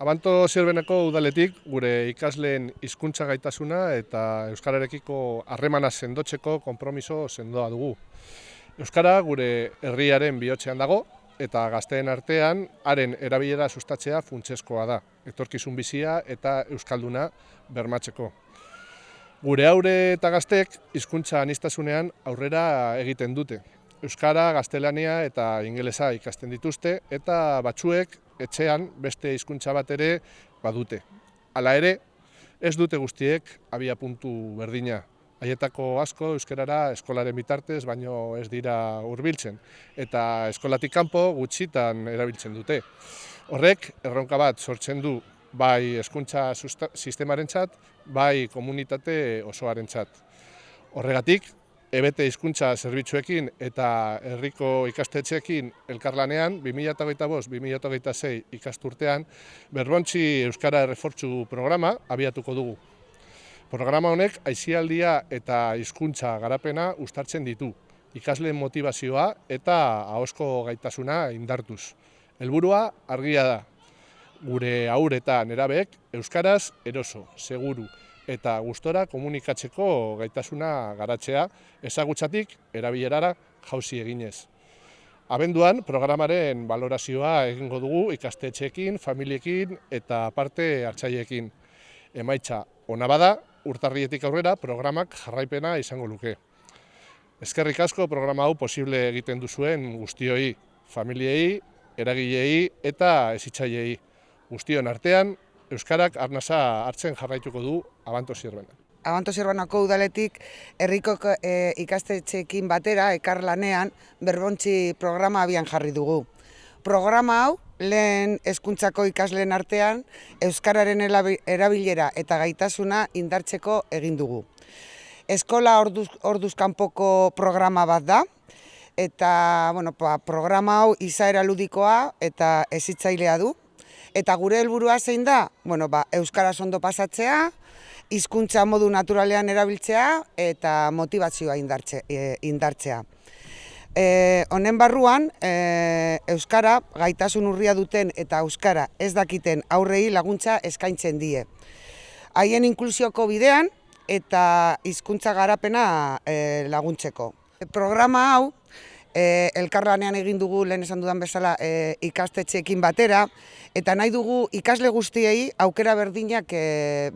Abanto Zierbeneko udaletik gure ikasleen hizkuntza gaitasuna eta euskararekiko harremana sendotzeko konpromiso sendoa dugu. Euskara gure herriaren bihotzean dago eta gazteen artean haren erabilera sustatzea funtsezkoa da, etorkizun bizia eta euskalduna bermatzeko. Gure haure eta gazteek hizkuntza aniztasunean aurrera egiten dute. Euskara, gaztelania eta ingelesa ikasten dituzte eta batzuek etxean beste hizkuntza bat ere badute. Hala ere, ez dute guztiek abiapuntu berdina. Haietako asko euskarara eskolaren bitartez, baino ez dira hurbiltzen eta eskolatik kanpo gutxitan erabiltzen dute. Horrek erronka bat sortzen du bai hezkuntza sistemarentzat, bai komunitate osoarentzat. Horregatik, EBT hizkuntza zerbitzuekin eta herriko ikastetxeekin elkarlanean 2025-2026 ikasturtean Berbontzi Euskara Errefortzu programa abiatuko dugu. Programa honek aisialdia eta hizkuntza garapena uztartzen ditu, ikasleen motivazioa eta ahozko gaitasuna indartuz. Helburua argia da, gure haur eta nerabeek euskaraz eroso, seguru eta gustora komunikatzeko gaitasuna garatzea, ezagutzatik erabilerara jauzi eginez. Abenduan programaren balorazioa egingo dugu ikastetxeekin, familiekin eta parte hartzaileekin. Emaitza ona bada, urtarrietik aurrera programak jarraipena izango luke. Eskerrik asko programa hau posible egiten duzuen guztioi, familiei, eragileei eta hezitzaileei. Guztion artean, euskarak arnasa hartzen jarraituko du Abanto Zierbena. Abanto Zierbenako udaletik herriko ikastetxeekin batera ekarlanean Berbontzi programa abian jarri dugu. Programa hau lehen hezkuntzako ikasleen artean euskararen erabilera eta gaitasuna indartzeko egin dugu. Eskola orduz kanpoko programa bat da eta programa hau izaera ludikoa eta hezitzailea du. Eta gure helburua zein da? Euskaraz ondo pasatzea, hizkuntza modu naturalean erabiltzea eta motivazioa indartzea. Honen barruan, euskara gaitasun urria duten eta euskara ez dakiten aurrei laguntza eskaintzen die. Haien inklusioko bidean eta hizkuntza garapena laguntzeko. Programa hau elkarlanean egin dugu lehen esan dudan bezala ikastetxeekin batera eta nahi dugu ikasle guztiei aukera berdinak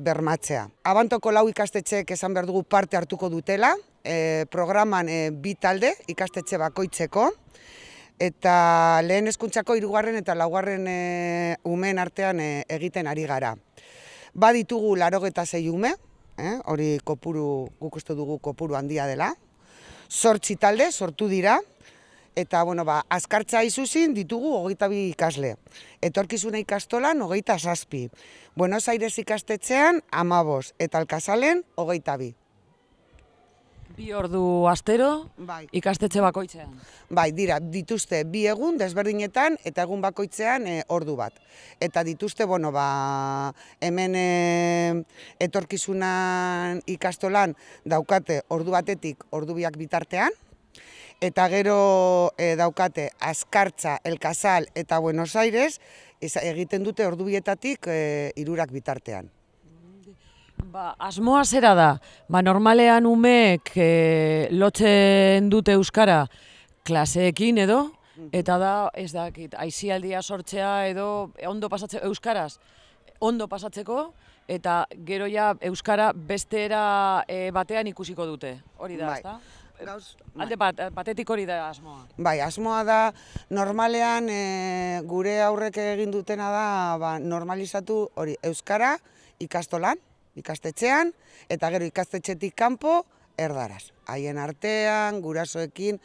bermatzea. Abantoko 4 ikastetxeek esan behar dugu parte hartuko dutela, programan 2 talde ikastetxe bakoitzeko eta lehen hezkuntzako 3. eta 4. umeen artean egiten ari gara. Baditugu 86 ume, hori kopuru, guk uste dugu kopuru handia dela, 8 talde sortu dira, eta azkartza izuzin ditugu 22 ikasle. Etorkizuna ikastolan 27. Buenos Aires ikastetxean 15 eta Alkazalen 22. 2 ordu astero, Bai. ikastetxe bakoitzean. Bai, dituzte 2 egun desberdinetan eta egun bakoitzean ordu bat. Eta dituzte, hemen etorkizunan ikastolan daukate ordu batetik ordu 2 bitartean, eta gero daukate Azkartza, Elkazal eta Buenos Aires egiten dute ordu 2etatik 3 bitartean. Asmoa zera da, normalean umeek lotzen dute euskara klaseekin edo, eta da, ez dakit, aisialdia sortzea edo ondo pasatzeko euskaraz, ondo pasatzeko, eta gero ja euskara bestera batean ikusiko dute, hori da, ezta? Alde batetik hori da asmoa. Bai, asmoa da, normalean gure aurrek egin dutena da normalizatu hori euskara ikastolan, ikastetxean, eta gero ikastetxetik kanpo erdaraz. Haien artean, gurasoekin,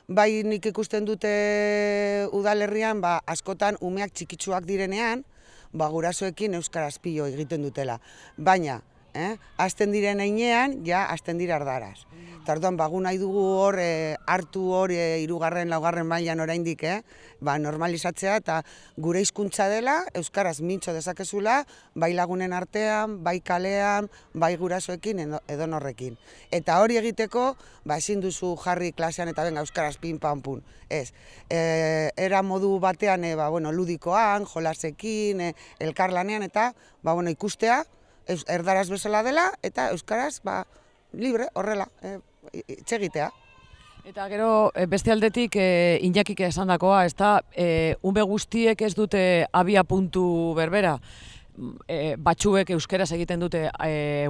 bai nik ikusten dute udalerrian, askotan umeak txikitsuak direnean, gurasoekin euskaraz pilo egiten dutela. Baina, Hasten diren heinean, ja, hasten dira erdaraz. Eta orduan, gu nahi dugu hor, hartu hor, 3., 4. mailan oraindik, normalizatzea, eta gure hizkuntza dela, euskaraz mintzo dezakezula, bai lagunen artean, bai kalean, bai gurasoekin, edonorrekin. Eta hori egiteko, ezin duzu jarri klasean eta benga euskaraz pin pam pun. Ez, era modu batean, ludikoan, jolasekin, elkarlanean, eta ikustea, erdaraz bezala dela, eta euskaraz, libre, horrela, txegitea. Eta gero, beste aldetik, Iñakik esandakoa, ez da, ume guztiek ez dute abia puntu berbera. Batzuek euskeraz egiten dute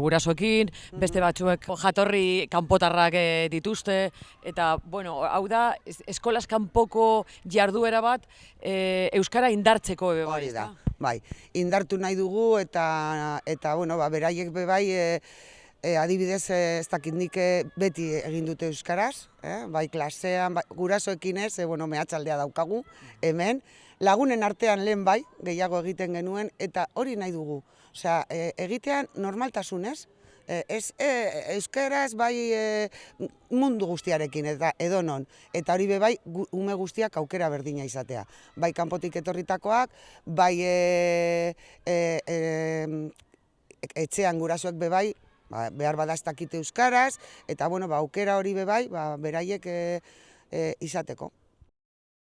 gurasoekin, beste batzuek jatorri kanpotarrak dituzte, eta, hau da, eskolaz kanpoko jarduera bat euskara indartzeko ebe bai, Hori da, bai, indartu nahi dugu, eta beraiek bebai, adibidez, ez dakit nik beti egin dute euskaraz, bai klasean, gurasoekin ez, mehatzaldea daukagu, hemen, lagunen artean lehen bai, gehiago egiten genuen, eta hori nahi dugu. Osea, egitean normaltasunez, euskaraz bai mundu guztiarekin eta edonon, eta hori be bai ume guztiak aukera berdina izatea. Bai kanpotik etorritakoak, bai etxean gurasoek be bai, behar bada ez dakite euskaraz, eta aukera hori be bai, beraiek izateko.